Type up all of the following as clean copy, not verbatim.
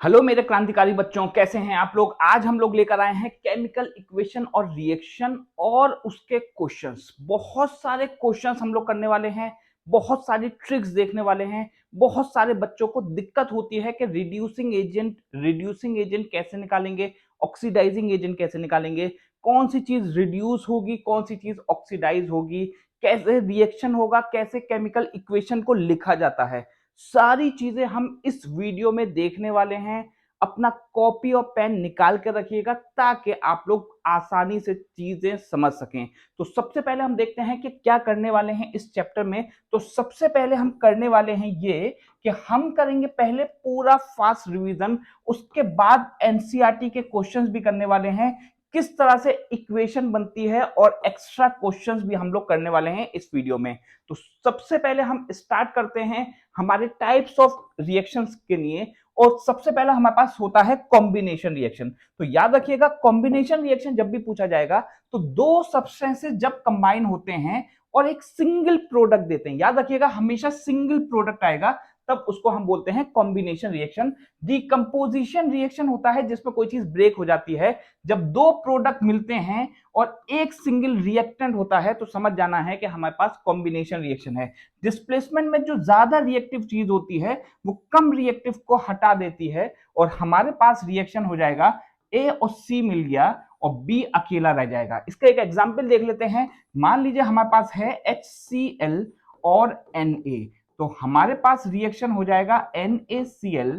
Hello मेरे क्रांतिकारी बच्चों, कैसे हैं आप लोग। आज हम लोग लेकर आए हैं केमिकल इक्वेशन और रिएक्शन और उसके क्वेश्चंस। बहुत सारे क्वेश्चंस हम लोग करने वाले हैं, बहुत सारी ट्रिक्स देखने वाले हैं। बहुत सारे बच्चों को दिक्कत होती है कि रिड्यूसिंग एजेंट कैसे निकालेंगे, ऑक्सीडाइजिंग एजेंट कैसे निकालेंगे, कौन सी चीज रिड्यूस होगी, कौन सी चीज ऑक्सीडाइज होगी, कैसे रिएक्शन होगा, कैसे केमिकल इक्वेशन को लिखा जाता है। सारी चीजें हम इस वीडियो में देखने वाले हैं। अपना कॉपी और पेन निकाल कर रखिएगा ताकि आप लोग आसानी से चीजें समझ सकें। तो सबसे पहले हम देखते हैं कि क्या करने वाले हैं इस चैप्टर में। तो सबसे पहले हम करने वाले हैं ये कि हम करेंगे पहले पूरा फास्ट रिवीजन, उसके बाद एनसीईआरटी के क्वेश्चंस भी करने वाले हैं, किस तरह से इक्वेशन बनती है और एक्स्ट्रा क्वेश्चंस भी हम लोग करने वाले हैं इस वीडियो में। तो सबसे पहले हम स्टार्ट करते हैं हमारे टाइप्स ऑफ रिएक्शंस के लिए। और सबसे पहला हमारे पास होता है कॉम्बिनेशन रिएक्शन। तो याद रखिएगा, कॉम्बिनेशन रिएक्शन जब भी पूछा जाएगा तो दो सब्सटेंसेस जब कंबाइन होते हैं और एक सिंगल प्रोडक्ट देते हैं, याद रखिएगा हमेशा सिंगल प्रोडक्ट आएगा, तब उसको हम बोलते हैं कॉम्बिनेशन रिएक्शन। डिकम्पोजिशन रिएक्शन होता है जिसमें कोई चीज ब्रेक हो जाती है। जब दो प्रोडक्ट मिलते हैं और एक सिंगल रिएक्टेंट होता है तो समझ जाना है कि हमारे पास कॉम्बिनेशन रिएक्शन है। डिस्प्लेसमेंट में जो ज्यादा रिएक्टिव चीज होती है वो कम रिएक्टिव को हटा देती है और हमारे पास रिएक्शन हो जाएगा ए और सी मिल गया और बी अकेला रह जाएगा। इसका एक एग्जांपल देख लेते हैं। मान लीजिए हमारे पास है HCl और Na, तो हमारे पास रिएक्शन हो जाएगा NaCl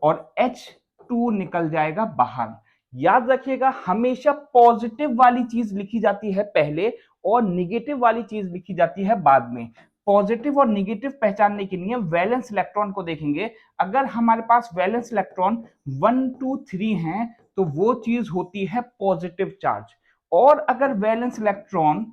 और H2 निकल जाएगा बाहर। याद रखिएगा हमेशा पॉजिटिव वाली चीज लिखी जाती है पहले और निगेटिव वाली चीज लिखी जाती है बाद में। पॉजिटिव और निगेटिव पहचानने के लिए वैलेंस इलेक्ट्रॉन को देखेंगे। अगर हमारे पास वैलेंस इलेक्ट्रॉन 1 2 3 हैं तो वो चीज होती है पॉजिटिव चार्ज, और अगर वैलेंस इलेक्ट्रॉन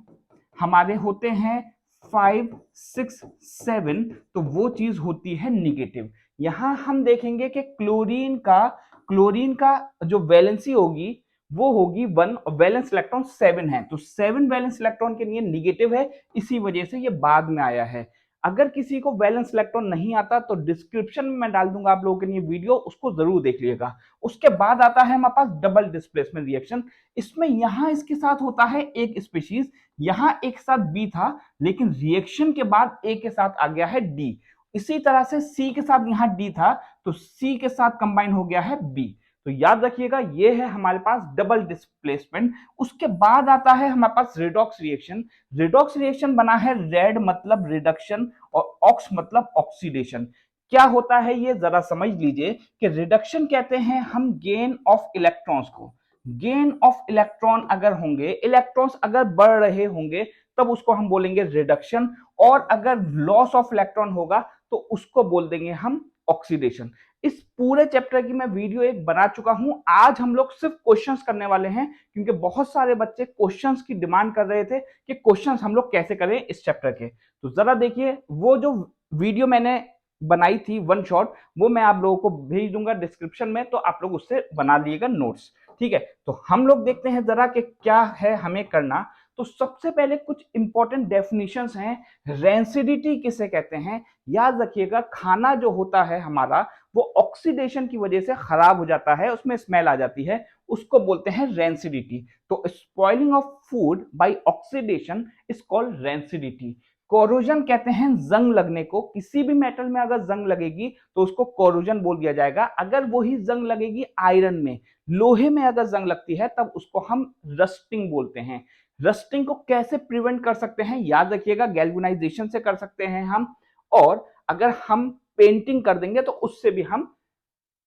हमारे होते हैं 5 6 7 तो वो चीज होती है निगेटिव। यहां हम देखेंगे कि क्लोरीन का जो वैलेंसी होगी वो होगी 1 और वैलेंस इलेक्ट्रॉन 7 है, तो 7 वैलेंस इलेक्ट्रॉन के लिए निगेटिव है, इसी वजह से ये बाद में आया है। अगर किसी को वैलेंस इलेक्ट्रॉन नहीं आता तो डिस्क्रिप्शन में मैं डाल दूंगा आप लोगों के लिए वीडियो, उसको जरूर देख लीजिएगा। उसके बाद आता है हमारे पास डबल डिस्प्लेसमेंट रिएक्शन। इसमें यहां इसके साथ होता है एक स्पीशीज, यहां एक साथ बी था लेकिन रिएक्शन के बाद ए के साथ आ गया है डी। इसी तरह से सी के साथ यहां डी था तो सी के साथ कंबाइन हो गया है बी। तो याद रखिएगा ये है हमारे पास डबल डिस्प्लेसमेंट। उसके बाद आता है हमारे पास रिडॉक्स रिएक्शन। रिडॉक्स रिएक्शन बना है रेड मतलब रिडक्शन और ऑक्स मतलब ऑक्सीडेशन। क्या होता है ये जरा समझ लीजिए कि रिडक्शन कहते हैं हम गेन ऑफ इलेक्ट्रॉन्स को। गेन ऑफ इलेक्ट्रॉन अगर होंगे, इलेक्ट्रॉन्स अगर बढ़ रहे होंगे तब उसको हम बोलेंगे रिडक्शन, और अगर लॉस ऑफ इलेक्ट्रॉन होगा तो उसको बोल देंगे हम ऑक्सीडेशन। इस पूरे चैप्टर की मैं वीडियो एक बना चुका हूं। आज हम लोग सिर्फ क्वेश्चंस करने वाले हैं क्योंकि बहुत सारे बच्चे क्वेश्चंस की डिमांड कर रहे थे कि क्वेश्चंस हम लोग कैसे करें इस चैप्टर के। तो जरा देखिए, वो जो वीडियो मैंने बनाई थी वन शॉट, वो मैं आप लोगों को भेज दूंगा डिस्क्रिप्शन में, तो आप लोग उससे बना लिएगा नोट्स। ठीक है, तो हम लोग देखते हैं जरा कि क्या है हमें करना। तो सबसे पहले कुछ इंपॉर्टेंट डेफिनेशंस हैं। रेंसिडिटी किसे कहते हैं? याद रखिएगा खाना जो होता है हमारा वो ऑक्सीडेशन की वजह से खराब हो जाता है, उसमें स्मेल आ जाती है, उसको बोलते हैं रेंसिडिटी। तो spoiling of food by oxidation is called rancidity. Corrosion कहते हैं जंग लगने को। किसी भी मेटल में अगर जंग लगेगी तो उसको कोरोजन बोल दिया जाएगा। अगर वही जंग लगेगी आयरन में, लोहे में अगर जंग लगती है तब उसको हम रस्टिंग बोलते हैं। रस्टिंग को कैसे प्रिवेंट कर सकते हैं? याद रखिएगा गैल्वेनाइजेशन से कर सकते हैं हम, और अगर हम पेंटिंग कर देंगे तो उससे भी हम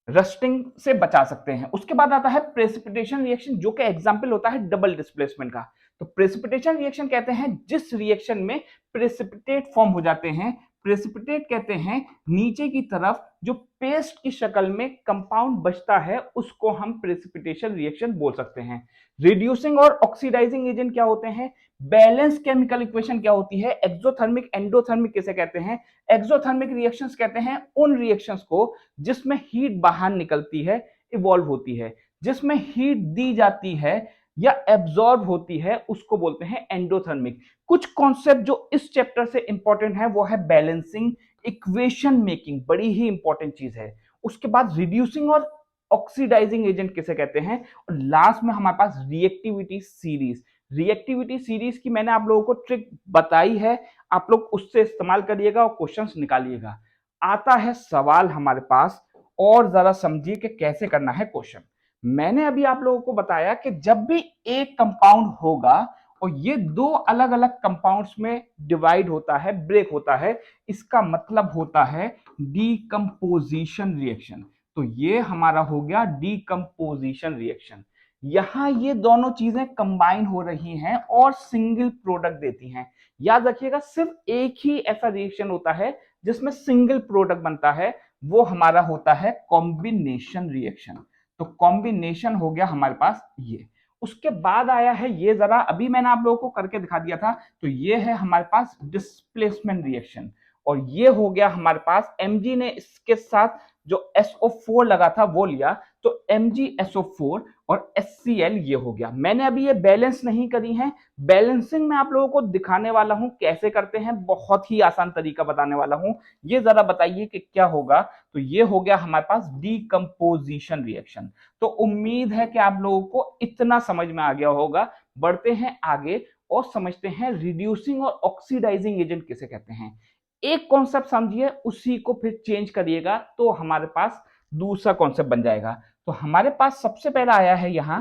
रस्टिंग से बचा सकते हैं। उसके बाद आता है प्रेसिपिटेशन रिएक्शन, जो कि एग्जांपल होता है डबल डिस्प्लेसमेंट का। तो प्रेसिपिटेशन रिएक्शन कहते हैं जिस रिएक्शन में प्रेसिपिटेट फॉर्म हो जाते हैं। प्रेसिपिटेट कहते हैं नीचे की तरफ जो पेस्ट की शक्ल में कंपाउंड बचता है उसको हम प्रेसिपिटेशन रिएक्शन बोल सकते हैं। रिड्यूसिंग और ऑक्सीडाइजिंग एजेंट क्या होते हैं? बैलेंस केमिकल इक्वेशन क्या होती है? एक्सोथर्मिक एंडोथर्मिक किसे कहते हैं? एक्सोथर्मिक रिएक्शंस कहते हैं उन रिएक्शंस को जिसमें हीट बाहर निकलती है, इवॉल्व होती है। जिसमें हीट दी जाती है या एब्जॉर्ब होती है उसको बोलते हैं एंडोथर्मिक। कुछ कॉन्सेप्ट जो इस चैप्टर से इंपॉर्टेंट है वो है बैलेंसिंग, इक्वेशन मेकिंग, बड़ी ही इंपॉर्टेंट चीज है। उसके बाद रिड्यूसिंग और ऑक्सीडाइजिंग एजेंट किसे कहते हैं, और लास्ट में हमारे पास रिएक्टिविटी सीरीज। रिएक्टिविटी सीरीज की मैंने आप लोगों को ट्रिक बताई है, आप लोग उससे इस्तेमाल करिएगा और क्वेश्चंस निकालिएगा। आता है सवाल हमारे पास, और जरा समझिए कि कैसे करना है क्वेश्चन। मैंने अभी आप लोगों को बताया कि जब भी एक कंपाउंड होगा और ये दो अलग अलग कंपाउंड्स में डिवाइड होता है, ब्रेक होता है, इसका मतलब होता है डीकंपोजिशन रिएक्शन। तो ये हमारा हो गया डीकंपोजिशन रिएक्शन। यहां ये दोनों चीजें कंबाइन हो रही हैं और सिंगल प्रोडक्ट देती हैं। याद रखिएगा, सिर्फ एक ही ऐसा रिएक्शन होता है जिसमें सिंगल प्रोडक्ट बनता है, वो हमारा होता है कॉम्बिनेशन रिएक्शन। तो कॉम्बिनेशन हो गया हमारे पास ये। उसके बाद आया है ये, जरा अभी मैंने आप लोगों को करके दिखा दिया था, तो ये है हमारे पास डिस्प्लेसमेंट रिएक्शन। और ये हो गया हमारे पास, Mg ने इसके साथ जो SO4 लगा था वो लिया, तो MgSO4 और HCl ये हो गया। मैंने अभी ये बैलेंस नहीं करी है, बैलेंसिंग मैं आप लोगों को दिखाने वाला हूं कैसे करते हैं, बहुत ही आसान तरीका बताने वाला हूं। ये जरा बताइए कि क्या होगा। तो ये हो गया हमारे पास डीकंपोजिशन रिएक्शन। तो उम्मीद है कि आप लोगों को इतना समझ में आ गया होगा। बढ़ते हैं आगे और समझते हैं रिड्यूसिंग और ऑक्सीडाइजिंग एजेंट किसे कहते हैं। एक कॉन्सेप्ट समझिए, उसी को फिर चेंज करिएगा तो हमारे पास दूसरा कॉन्सेप्ट बन जाएगा। तो हमारे पास सबसे पहला आया है यहां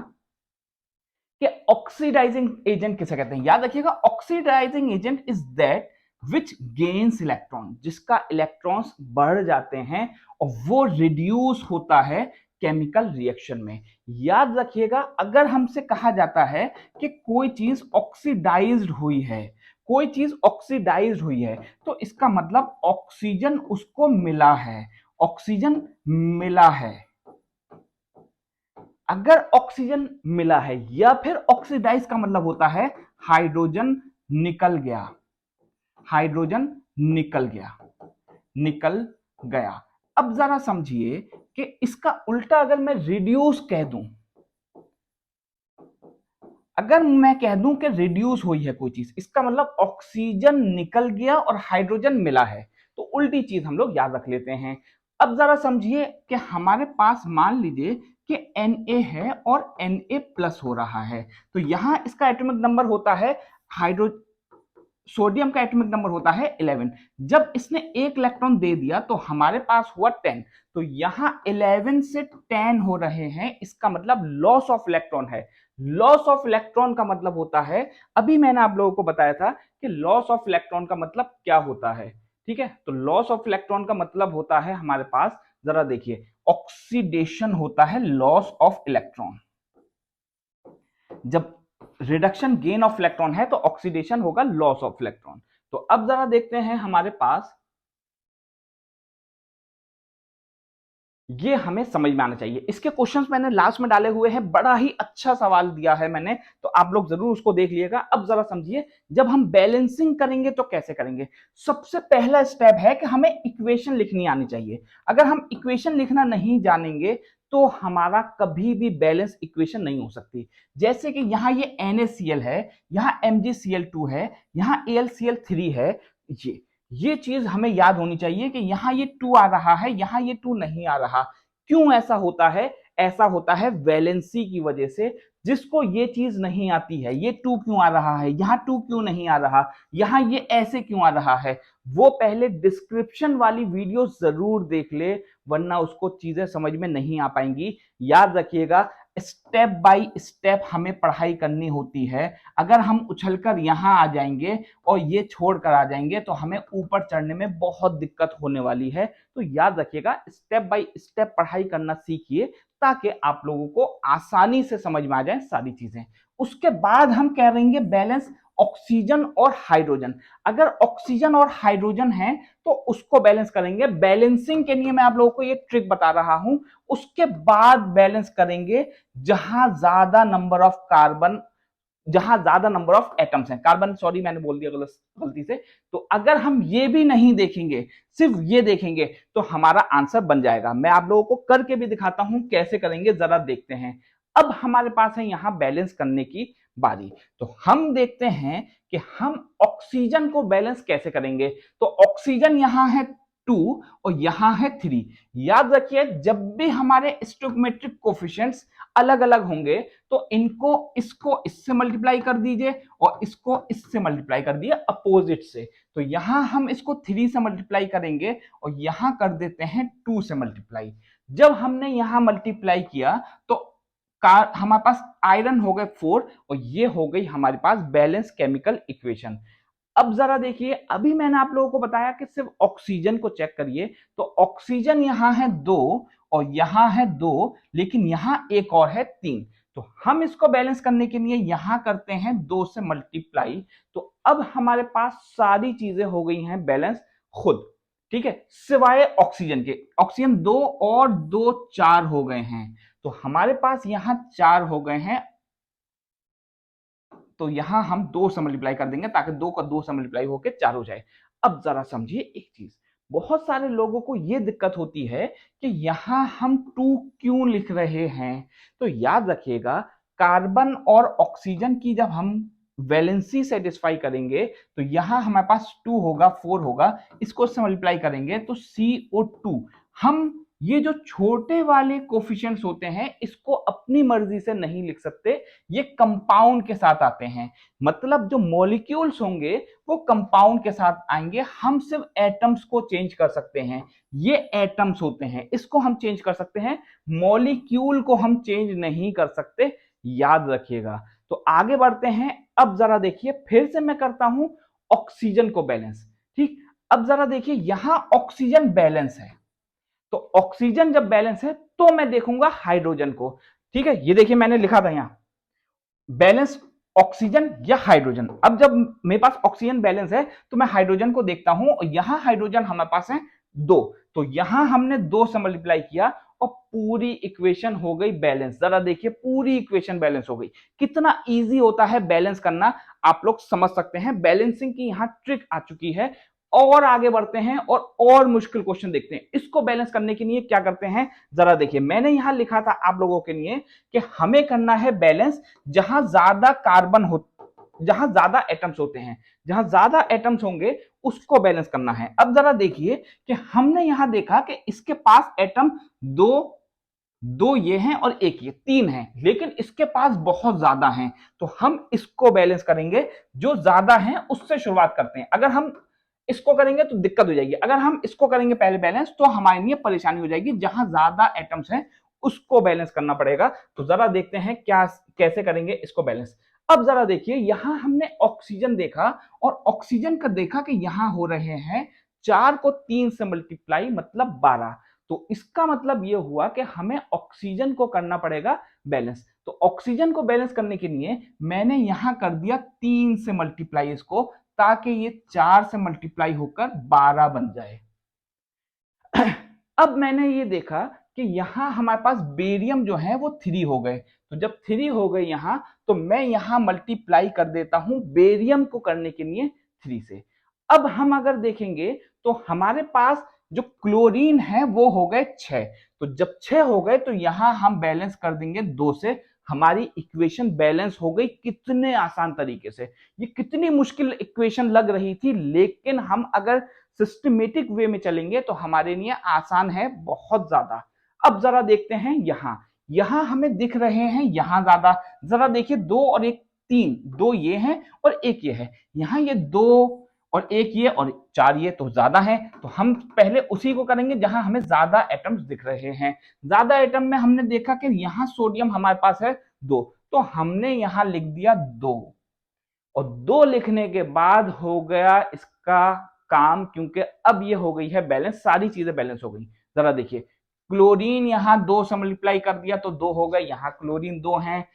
कि ऑक्सीडाइजिंग एजेंट किसे कहते हैं। याद रखिएगा, oxidising agent is that which gains electron, जिसका इलेक्ट्रॉन्स बढ़ जाते हैं और वो रिड्यूस होता है केमिकल रिएक्शन में। याद रखिएगा, अगर हमसे कहा जाता है कि कोई चीज ऑक्सीडाइज्ड हुई है, कोई चीज ऑक्सीडाइज्ड हुई है, तो इसका मतलब ऑक्सीजन उसको मिला है, ऑक्सीजन मिला है। अगर ऑक्सीजन मिला है या फिर ऑक्सीडाइज का मतलब होता है हाइड्रोजन निकल गया, हाइड्रोजन निकल गया, निकल गया। अब जरा समझिए कि इसका उल्टा अगर मैं रिड्यूस कह दूं, अगर मैं कह दूं कि रिड्यूस हुई है कोई चीज, इसका मतलब ऑक्सीजन निकल गया और हाइड्रोजन मिला है। तो उल्टी चीज हम लोग याद रख लेते हैं। अब जरा समझिए कि हमारे पास मान लीजिए कि Na है और Na प्लस हो रहा है, तो यहां इसका एटॉमिक नंबर होता है, हाइड्रो सोडियम का एटॉमिक नंबर होता है 11। जब इसने एक इलेक्ट्रॉन दे दिया तो हमारे पास हुआ 10। तो यहां 11 से 10 हो रहे हैं, इसका मतलब लॉस ऑफ इलेक्ट्रॉन है। लॉस ऑफ इलेक्ट्रॉन का मतलब होता है, अभी मैंने आप लोगों को बताया था कि लॉस ऑफ इलेक्ट्रॉन का मतलब क्या होता है। ठीक है, तो लॉस ऑफ इलेक्ट्रॉन का मतलब होता है हमारे पास, जरा देखिए, ऑक्सीडेशन होता है लॉस ऑफ इलेक्ट्रॉन। जब रिडक्शन गेन ऑफ इलेक्ट्रॉन है तो ऑक्सीडेशन होगा लॉस ऑफ इलेक्ट्रॉन। तो अब जरा देखते हैं हमारे पास, ये हमें समझ में आना चाहिए। इसके क्वेश्चंस मैंने लास्ट में डाले हुए हैं, बड़ा ही अच्छा सवाल दिया है मैंने, तो आप लोग जरूर उसको देख लीजिएगा। अब जरा समझिए, जब हम बैलेंसिंग करेंगे तो कैसे करेंगे। सबसे पहला स्टेप है कि हमें इक्वेशन लिखनी आनी चाहिए। अगर हम इक्वेशन लिखना नहीं जानेंगे तो हमारा कभी भी बैलेंस इक्वेशन नहीं हो सकती। जैसे कि यहाँ ये NaCl है, यहाँ MgCl2 है, यहाँ AlCl3 है। ये चीज हमें याद होनी चाहिए कि यहां ये 2 आ रहा है, यहां ये 2 नहीं आ रहा। क्यों ऐसा होता है? ऐसा होता है वैलेंसी की वजह से। जिसको ये चीज नहीं आती है, ये 2 क्यों आ रहा है, यहां 2 क्यों नहीं आ रहा, यहां ये ऐसे क्यों आ रहा है, वो पहले डिस्क्रिप्शन वाली वीडियो जरूर देख ले, वरना उसको चीजें समझ में नहीं आ पाएंगी। याद रखिएगा, स्टेप बाय स्टेप हमें पढ़ाई करनी होती है। अगर हम उछलकर यहां आ जाएंगे और ये छोड़कर आ जाएंगे तो हमें ऊपर चढ़ने में बहुत दिक्कत होने वाली है। तो याद रखिएगा, स्टेप बाय स्टेप पढ़ाई करना सीखिए ताकि आप लोगों को आसानी से समझ में आ जाए सारी चीजें। उसके बाद हम कह रहेंगे बैलेंस ऑक्सीजन और हाइड्रोजन। अगर ऑक्सीजन और हाइड्रोजन है तो उसको बैलेंस करेंगे। बैलेंसिंग के लिए मैं आप लोगों को ये ट्रिक बता रहा हूं। उसके बाद बैलेंस करेंगे जहां ज्यादा नंबर ऑफ कार्बन, जहां ज्यादा नंबर ऑफ एटम्स हैं, कार्बन सॉरी मैंने बोल दिया गलती से। तो अगर हम ये भी नहीं देखेंगे, सिर्फ ये देखेंगे, तो हमारा आंसर बन जाएगा। मैं आप लोगों को करके भी दिखाता हूं कैसे करेंगे, जरा देखते हैं। अब हमारे पास है यहां बैलेंस करने की बारी। तो हम देखते हैं कि हम ऑक्सीजन को बैलेंस कैसे करेंगे। तो ऑक्सीजन यहां है 2 और यहां है 3। याद रखिए जब भी हमारे स्टोइकोमेट्रिक कोफिशिएंट्स अलग अलग होंगे तो इनको इसको इससे मल्टीप्लाई कर दीजिए और इसको इससे मल्टीप्लाई कर दिए अपोजिट से। तो यहां हम इसको 3 से मल्टीप्लाई करेंगे और यहां कर देते हैं 2 से मल्टीप्लाई। जब हमने यहां मल्टीप्लाई किया तो हमारे पास आयरन हो गए 4 और ये हो गई हमारे पास बैलेंस केमिकल इक्वेशन। अब जरा देखिए, अभी मैंने आप लोगों को बताया कि सिर्फ ऑक्सीजन को चेक करिए, तो ऑक्सीजन यहां है 2 और यहां है 2, लेकिन यहां एक और है 3। तो हम इसको बैलेंस करने के लिए यहां करते हैं 2 से मल्टीप्लाई। तो अब हमारे पास सारी चीजें हो गई हैं बैलेंस खुद, ठीक है, सिवाय ऑक्सीजन के। ऑक्सीजन 2 और 2 4 हो गए हैं, तो हमारे पास यहां 4 हो गए हैं। तो यहां हम 2 से मल्टीप्लाई कर देंगे ताकि 2 का 2 से मल्टीप्लाई होकर 4 हो जाए। अब जरा समझिए एक चीज, बहुत सारे लोगों को यह दिक्कत होती है कि यहां हम 2 क्यों लिख रहे हैं। तो याद रखिएगा, कार्बन और ऑक्सीजन की जब हम वैलेंसी सेटिस्फाई करेंगे तो यहां हमारे पास 2 होगा, 4 होगा, इसको से मल्टीप्लाई करेंगे तो CO2। हम ये जो छोटे वाले कोफिशिएंट्स होते हैं इसको अपनी मर्जी से नहीं लिख सकते, ये कंपाउंड के साथ आते हैं। मतलब जो मॉलिक्यूल्स होंगे वो कंपाउंड के साथ आएंगे, हम सिर्फ एटम्स को चेंज कर सकते हैं। ये एटम्स होते हैं, इसको हम चेंज कर सकते हैं, मॉलिक्यूल को हम चेंज नहीं कर सकते, याद रखिएगा। तो आगे बढ़ते हैं। अब जरा देखिए, फिर से मैं करता हूं ऑक्सीजन को बैलेंस, ठीक। अब जरा देखिए, यहां ऑक्सीजन बैलेंस है, तो ऑक्सीजन जब बैलेंस है तो मैं देखूंगा हाइड्रोजन को, ठीक है। ये देखिए मैंने लिखा था यहां बैलेंस ऑक्सीजन या हाइड्रोजन। अब जब मेरे पास ऑक्सीजन बैलेंस है तो मैं हाइड्रोजन को देखता हूं और यहां हाइड्रोजन हमारे पास है 2, तो यहां हमने 2 से मल्टीप्लाई किया और पूरी इक्वेशन हो गई बैलेंस। जरा देखिए, पूरी इक्वेशन बैलेंस हो गई। कितना इजी होता है बैलेंस करना, आप लोग समझ सकते हैं। बैलेंसिंग की यहां ट्रिक आ चुकी है। और आगे बढ़ते हैं और मुश्किल क्वेश्चन देखते हैं। इसको बैलेंस करने के लिए क्या करते हैं, जरा देखिए, मैंने यहां लिखा था आप लोगों के लिए कि हमें करना है बैलेंस जहां ज्यादा कार्बन हो, जहां ज्यादा एटम्स होते हैं, जहां ज्यादा एटम्स होंगे उसको बैलेंस करना है। अब जरा देखिए कि हमने यहां देखा कि इसके पास एटम दो, दो ये हैं और एक ये, 3 हैं, लेकिन इसके पास बहुत ज्यादा हैं। तो हम इसको बैलेंस करेंगे, जो ज्यादा हैं उससे शुरुआत करते हैं। अगर हम इसको करेंगे तो दिक्कत हो जाएगी, अगर हम इसको करेंगे पहले बैलेंस तो हमारे लिए परेशानी हो जाएगी। जहां ज्यादा एटम्स हैं उसको बैलेंस करना पड़ेगा। तो जरा देखते हैं क्या कैसे करेंगे इसको बैलेंस। अब जरा देखिए, यहां हमने ऑक्सीजन देखा और ऑक्सीजन का देखा कि यहां हो रहे हैं 4 को 3 से मल्टीप्लाई, मतलब 12। तो इसका मतलब यह हुआ कि हमें ऑक्सीजन को करना पड़ेगा बैलेंस। तो ऑक्सीजन को बैलेंस करने के लिए मैंने यहां कर दिया 3 से मल्टीप्लाई इसको, ताकि ये 4 से मल्टीप्लाई होकर 12 बन जाए। अब मैंने ये देखा कि यहां हमारे पास बेरियम जो है वो 3 हो गए। तो जब 3 हो गए यहां, तो मैं यहां मल्टीप्लाई कर देता हूं बेरियम को करने के लिए 3 से। अब हम अगर देखेंगे तो हमारे पास जो क्लोरीन है वो हो गए 6। तो जब 6 हो गए तो यहां हम बैलेंस कर देंगे 2 से। हमारी इक्वेशन बैलेंस हो गई। कितने आसान तरीके से, ये कितनी मुश्किल इक्वेशन लग रही थी, लेकिन हम अगर सिस्टमेटिक वे में चलेंगे तो हमारे लिए आसान है बहुत ज्यादा। अब जरा देखते हैं, यहां यहां हमें दिख रहे हैं यहां ज्यादा। जरा देखिए, 2 और 1 3, 2 ये हैं और 1 ये है। यहां ये 2 और 1 ये और 4 ये, तो ज्यादा है। तो हम पहले उसी को करेंगे जहां हमें ज्यादा एटम्स दिख रहे हैं। ज्यादा एटम में हमने देखा कि यहां सोडियम हमारे पास है 2, तो हमने यहां लिख दिया 2। और 2 लिखने के बाद हो गया इसका काम, क्योंकि अब ये हो गई है बैलेंस, सारी चीजें बैलेंस हो गई। जरा देखिए, क्लोरीन यहां 2 से मल्टीप्लाई कर दिया तो 2 हो गए, यहां क्लोरीन 2 है,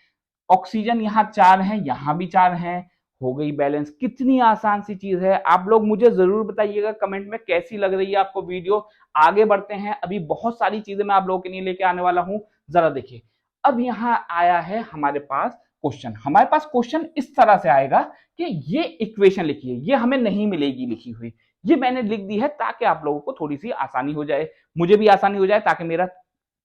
ऑक्सीजन यहां 4 है, यहां भी 4 है, हो गई बैलेंस। कितनी आसान सी चीज है। आप लोग मुझे जरूर बताइएगा कमेंट में कैसी लग रही है आपको वीडियो। आगे बढ़ते हैं, अभी बहुत सारी चीजें मैं आप लोगों के लिए लेके आने वाला हूं। जरा देखिए, अब यहां आया है हमारे पास क्वेश्चन। हमारे पास क्वेश्चन इस तरह से आएगा कि ये इक्वेशन लिखिए, ये हमें नहीं मिलेगी लिखी हुई, ये मैंने लिख दी है ताकि आप लोगों को थोड़ी सी आसानी हो जाए, मुझे भी आसानी हो जाए, ताकि मेरा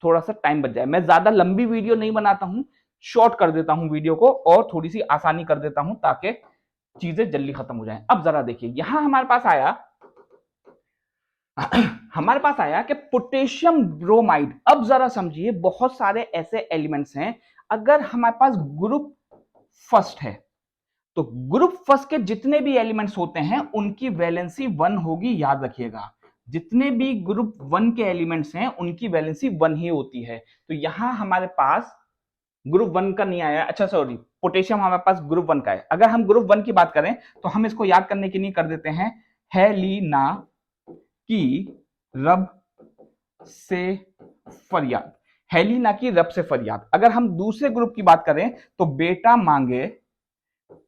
थोड़ा सा टाइम बच जाए। मैं ज्यादा लंबी वीडियो नहीं बनाता हूं, शॉर्ट कर देता हूं वीडियो को और थोड़ी सी आसानी कर देता हूं ताकि चीजें जल्दी खत्म हो जाएं। अब जरा देखिए, यहां हमारे पास आया हमारे पास आया कि पोटेशियम ब्रोमाइड। अब जरा समझिए, बहुत सारे ऐसे एलिमेंट्स हैं, अगर हमारे पास ग्रुप फर्स्ट है तो ग्रुप फर्स्ट के जितने भी एलिमेंट्स होते हैं उनकी वैलेंसी 1 होगी, याद रखिएगा। जितने भी ग्रुप 1 के एलिमेंट्स हैं उनकी वैलेंसी 1 ही होती है। तो यहां हमारे पास ग्रुप 1 का नहीं आया, अच्छा सॉरी, पोटेशियम हमारे पास ग्रुप 1 का है। अगर हम ग्रुप 1 की बात करें तो हम इसको याद करने के लिए कर देते हैं हेलिना की रब से फरियाद। हेलिना की रब से फरियाद। अगर हम दूसरे ग्रुप की बात करें तो बेटा मांगे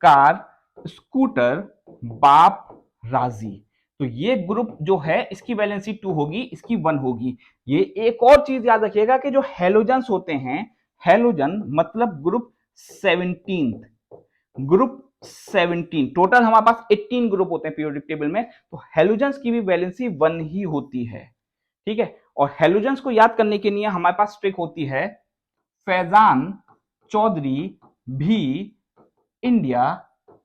कार स्कूटर बाप राजी। तो ये ग्रुप जो है इसकी वैलेंसी 2 होगी, इसकी 1 होगी। ये एक और चीज याद रखिएगा कि जो हेलोजन्स होते हैं, हेलोजन मतलब ग्रुप 17, ग्रुप 17, टोटल हमारे पास 18 ग्रुप होते हैं पीरियोडिक टेबल में, तो हेलोजन्स की भी वैलेंसी 1 ही होती है। ठीक है, और हेलोजन्स को याद करने के लिए हमारे पास ट्रिक होती है, फैजान चौधरी भी इंडिया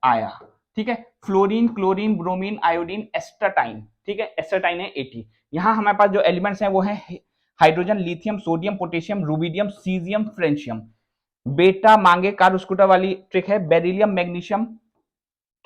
आया। ठीक है, फ्लोरीन क्लोरीन ब्रोमीन आयोडीन एस्टाटाइन। ठीक है, एस्टाटाइन है 80। यहां हमारे पास जो एलिमेंट्स हैं वो है hydrogen lithium sodium potassium rubidium caesium francium. बेटा मांगे कार स्कूटर वाली ट्रिक है, beryllium magnesium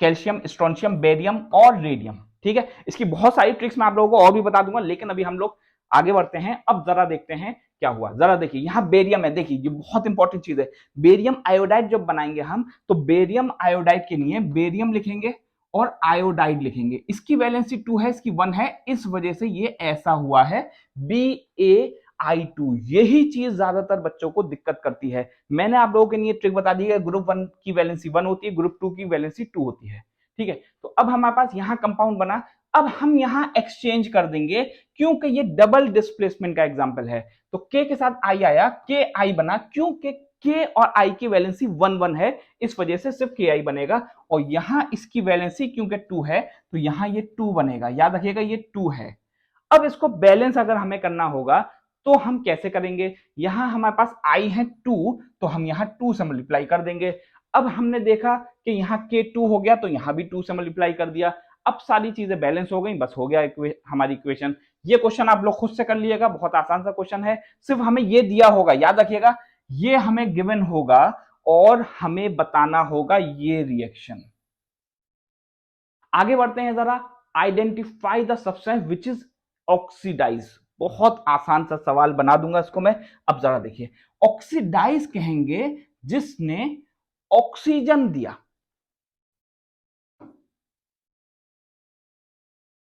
calcium strontium barium और रेडियम। ठीक है, इसकी बहुत सारी ट्रिक्स मैं आप लोगों को और भी बता दूंगा, लेकिन अभी हम लोग आगे बढ़ते हैं। अब जरा देखते हैं क्या हुआ। जरा देखिए, यहां बेरियम है, देखिए ये बहुत इंपॉर्टेंट चीज है। बेरियम आयोडाइड जब बनाएंगे हम तो बेरियम आयोडाइड के लिए बेरियम लिखेंगे और आयोडाइड लिखेंगे। इसकी वैलेंसी 2 है, इसकी 1 है, इस वजह से ये ऐसा हुआ है BaI2। यही चीज ज्यादातर बच्चों को दिक्कत करती है। मैंने आप लोगों के लिए ट्रिक बता दी है, ग्रुप 1 की वैलेंसी 1 होती है, ग्रुप 2 की वैलेंसी 2 होती है। ठीक है, तो अब हमारे पास यहां कंपाउंड बना। अब हम यहां एक्सचेंज कर देंगे, क्योंकि ये डबल डिस्प्लेसमेंट का एग्जांपल है। तो के के साथ आई आया, के आई बना, क्योंकि के और आई की वैलेंसी 1 है, इस वजह से सिर्फ के आई बनेगा। और यहां इसकी वैलेंसी क्योंकि 2 है तो यहां ये 2 बनेगा, याद रखिएगा ये 2 है। अब इसको बैलेंस अगर हमें करना होगा तो हम कैसे करेंगे, यहां हमारे पास आई है 2, तो हम यहां 2 से मल्टीप्लाई कर देंगे। अब हमने देखा कि यहाँ के 2 हो गया तो यहां भी 2 से मल्टीप्लाई कर दिया। अब सारी चीजें बैलेंस हो गई, बस हो गया हमारी इक्वेशन। ये क्वेश्चन आप लोग खुद से कर लीजिएगा, बहुत आसान सा क्वेश्चन है। सिर्फ हमें ये दिया होगा, याद रखिएगा ये हमें गिवन होगा और हमें बताना होगा ये रिएक्शन। आगे बढ़ते हैं जरा, identify the substance which is oxidise. बहुत आसान सा सवाल बना दूंगा इसको मैं। अब जरा देखिए, ऑक्सीडाइज कहेंगे जिसने ऑक्सीजन दिया,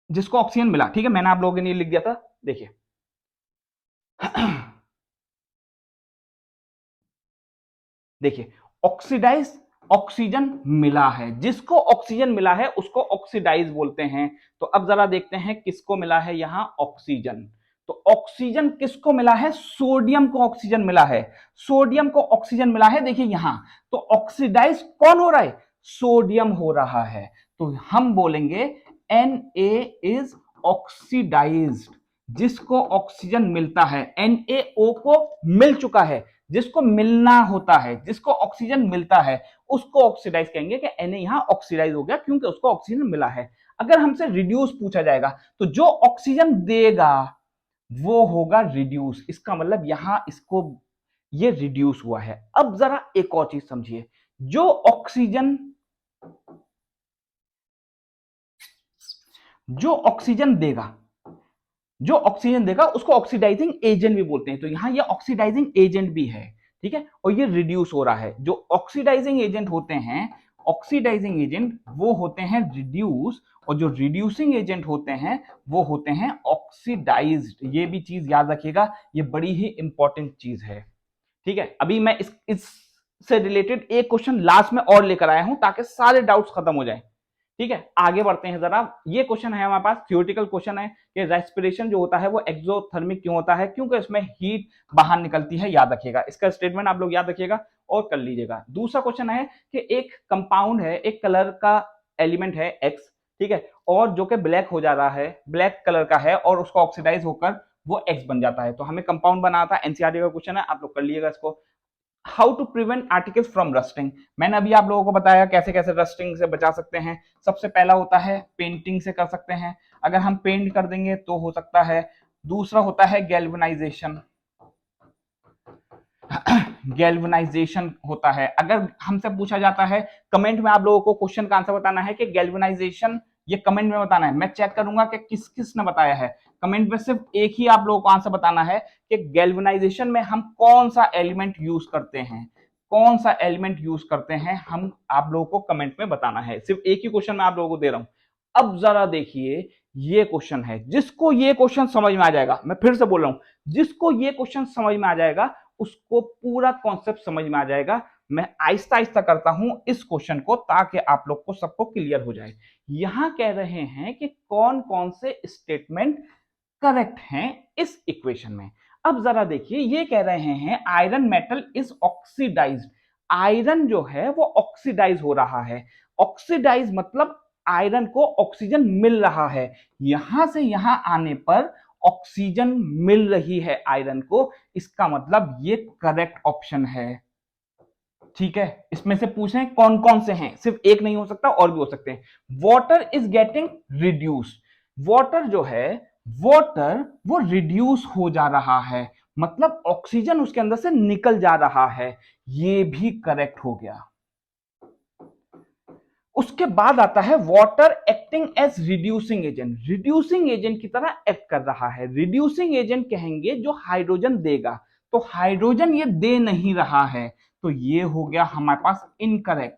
जिसको ऑक्सीजन मिला। ठीक है, मैंने आप लोगों के लिए लिख दिया था, देखिए देखिए, ऑक्सीडाइज ऑक्सीजन मिला है, जिसको ऑक्सीजन मिला है उसको ऑक्सीडाइज बोलते हैं। तो अब जरा देखते हैं किसको मिला है यहां ऑक्सीजन। तो ऑक्सीजन किसको मिला है, सोडियम को ऑक्सीजन मिला है, सोडियम को ऑक्सीजन मिला है। देखिए यहां तो ऑक्सीडाइज कौन हो रहा है, सोडियम हो रहा है। तो हम बोलेंगे Na इज ऑक्सीडाइज्ड, जिसको ऑक्सीजन मिलता है। NaO को मिल चुका है, जिसको मिलना होता है, जिसको ऑक्सीजन मिलता है उसको ऑक्सीडाइज कहेंगे कि Na यहां ऑक्सीडाइज हो गया क्योंकि उसको ऑक्सीजन मिला है। अगर हमसे रिड्यूस पूछा जाएगा तो जो ऑक्सीजन देगा वो होगा रिड्यूस, इसका मतलब यहां इसको ये रिड्यूस हुआ है। अब जरा एक और चीज समझिए, जो ऑक्सीजन जो ऑक्सीजन देगा जो ऑक्सीजन देगा उसको ऑक्सीडाइजिंग एजेंट भी बोलते हैं। तो यहां ये ऑक्सीडाइजिंग एजेंट भी है। ठीक है, और ये रिड्यूस हो रहा है। जो ऑक्सीडाइजिंग एजेंट होते हैं, ऑक्सीडाइजिंग एजेंट वो होते हैं रिड्यूस, और जो रिड्यूसिंग एजेंट होते हैं वो होते हैं ऑक्सीडाइज्ड। ये भी चीज याद रखिएगा, ये बड़ी ही इंपॉर्टेंट चीज है। ठीक है, अभी मैं इस से रिलेटेड एक क्वेश्चन लास्ट में और लेकर आया हूं ताकि सारे डाउट्स खत्म हो जाए। ठीक है, आगे बढ़ते हैं जरा। ये क्वेश्चन है हमारे पास, थ्योरेटिकल क्वेश्चन है कि रेस्पिरेशन जो होता है वो एक्सोथर्मिक क्यों होता है, क्योंकि इसमें हीट बाहर निकलती है, याद रखिएगा। इसका स्टेटमेंट आप लोग याद रखिएगा और कर लीजिएगा। दूसरा क्वेश्चन है कि एक कंपाउंड है, एक कलर का एलिमेंट है एक्स, ठीक है, और जो कि ब्लैक हो जा रहा है, ब्लैक कलर का है और उसको ऑक्सीडाइज होकर वो एक्स बन जाता है। तो हमें कंपाउंड बनाना था, एनसीईआरटी का क्वेश्चन है, आप लोग कर लीजिएगा इसको। How to prevent articles from rusting, मैंने अभी आप लोगों को बताया कैसे कैसे रस्टिंग से बचा सकते हैं। सबसे पहला होता है पेंटिंग से कर सकते हैं, अगर हम पेंट कर देंगे तो हो सकता है। दूसरा होता है गैल्वेनाइजेशन, गैल्वेनाइजेशन होता है। अगर हमसे पूछा जाता है कमेंट में, आप लोगों को क्वेश्चन का आंसर बताना है कि गैल्वेनाइजेशन, ये कमेंट में बताना है, मैं चेक करूंगा कि किस किस ने बताया है। कमेंट में सिर्फ एक ही आप लोगों को आंसर बताना है कि गैल्वेनाइजेशन में हम कौन सा एलिमेंट यूज करते हैं, कौन सा एलिमेंट यूज करते हैं, हम आप लोगों को कमेंट में बताना है। सिर्फ एक ही क्वेश्चन मैं आप लोगों को दे रहा हूं। अब जरा देखिए, ये क्वेश्चन है, जिसको ये क्वेश्चन समझ में आ जाएगा, मैं फिर से बोल रहा हूं, जिसको ये क्वेश्चन समझ में आ जाएगा उसको पूरा कॉन्सेप्ट समझ में आ जाएगा। मैं आहिस्ता आहिस्ता करता हूं इस क्वेश्चन को ताकि आप लोग को सबको क्लियर हो जाए। यहां कह रहे हैं कि कौन कौन से स्टेटमेंट करेक्ट हैं इस इक्वेशन में। अब जरा देखिए, ये कह रहे हैं iron metal is oxidised, iron जो है वो ऑक्सीडाइज हो रहा है। ऑक्सीडाइज मतलब आयरन को ऑक्सीजन मिल रहा है, यहां से यहां आने पर ऑक्सीजन मिल रही है आयरन को, इसका मतलब ये करेक्ट ऑप्शन है। ठीक है, इसमें से पूछें कौन कौन से हैं, सिर्फ एक नहीं हो सकता, और भी हो सकते हैं। Water is getting reduce, water जो है, वाटर वो रिड्यूस हो जा रहा है, मतलब ऑक्सीजन उसके अंदर से निकल जा रहा है, ये भी करेक्ट हो गया। उसके बाद आता है water acting as reducing agent, reducing agent की तरह एक्ट कर रहा है। रिड्यूसिंग एजेंट कहेंगे जो हाइड्रोजन देगा, तो हाइड्रोजन ये दे नहीं रहा है, तो ये हो गया हमारे पास इनकरेक्ट।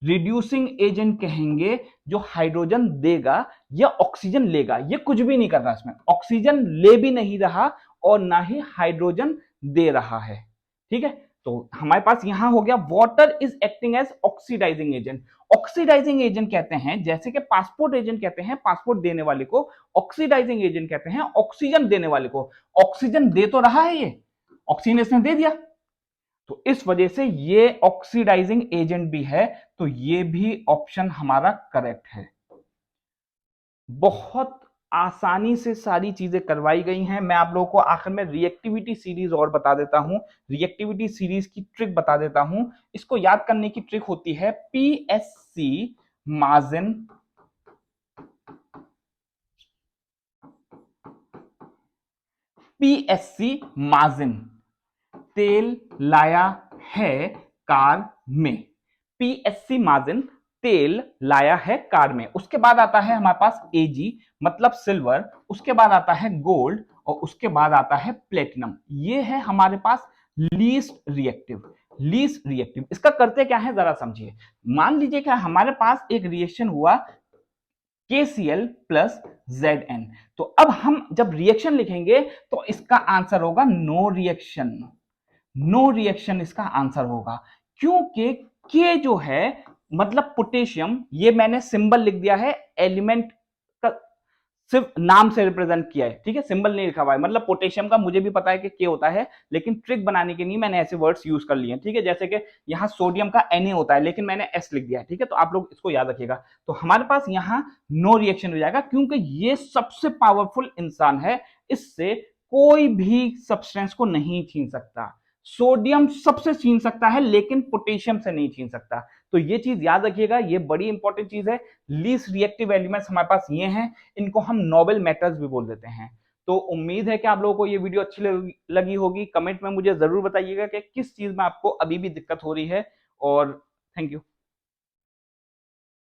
रिड्यूसिंग एजेंट कहेंगे जो हाइड्रोजन देगा या ऑक्सीजन लेगा, ये कुछ भी नहीं कर रहा, इसमें ऑक्सीजन ले भी नहीं रहा और ना ही हाइड्रोजन दे रहा है। ठीक है, तो हमारे पास यहां हो गया water is acting as oxidising agent. Oxidising agent कहते हैं, जैसे कि पासपोर्ट एजेंट कहते हैं पासपोर्ट देने वाले को, ऑक्सीडाइजिंग एजेंट कहते हैं ऑक्सीजन देने वाले को। ऑक्सीजन दे तो रहा है, ये ऑक्सीजन इसने दे दिया, तो इस वजह से ये ऑक्सीडाइजिंग एजेंट भी है, तो ये भी ऑप्शन हमारा करेक्ट है। बहुत आसानी से सारी चीजें करवाई गई हैं। मैं आप लोगों को आखिर में रिएक्टिविटी सीरीज और बता देता हूं, रिएक्टिविटी सीरीज की ट्रिक बता देता हूं। इसको याद करने की ट्रिक होती है पीएससी मार्जिन, पीएससी मार्जिन तेल लाया है कार में, पीएससी मार्जिन तेल लाया है कार में। उसके बाद आता है हमारे पास एजी मतलब सिल्वर, उसके बाद आता है गोल्ड और उसके बाद आता है प्लेटिनम। ये है हमारे पास लीस्ट रिएक्टिव, लीस्ट रिएक्टिव। इसका करते क्या है जरा समझिए। मान लीजिए कि हमारे पास एक रिएक्शन हुआ KCl प्लस Zn, तो अब हम जब रिएक्शन लिखेंगे तो इसका आंसर होगा नो रिएक्शन, नो रिएक्शन इसका आंसर होगा, क्योंकि के जो है मतलब पोटेशियम, ये मैंने सिंबल लिख दिया है, एलिमेंट का सिर्फ नाम से रिप्रेजेंट किया है, ठीक है, सिंबल नहीं लिखा हुआ है। मतलब पोटेशियम का मुझे भी पता है कि के होता है, लेकिन ट्रिक बनाने के लिए मैंने ऐसे वर्ड्स यूज कर लिए हैं, ठीक है। जैसे कि यहाँ सोडियम का Na होता है, लेकिन मैंने S लिख दिया है, ठीक है, तो आप लोग इसको याद रखिएगा। तो हमारे पास यहाँ नो रिएक्शन हो जाएगा, क्योंकि ये सबसे पावरफुल इंसान है, इससे कोई भी सब्सटेंस को नहीं छीन सकता। सोडियम सबसे छीन सकता है लेकिन पोटेशियम से नहीं छीन सकता, तो ये चीज याद रखिएगा, ये बड़ी इंपॉर्टेंट चीज है। लीस्ट रिएक्टिव एलिमेंट्स हमारे पास ये हैं, इनको हम नोबेल मेटल्स भी बोल देते हैं। तो उम्मीद है कि आप लोगों को ये वीडियो अच्छी लगी होगी। कमेंट में मुझे जरूर बताइएगा कि किस चीज में आपको अभी भी दिक्कत हो रही है, और थैंक यू।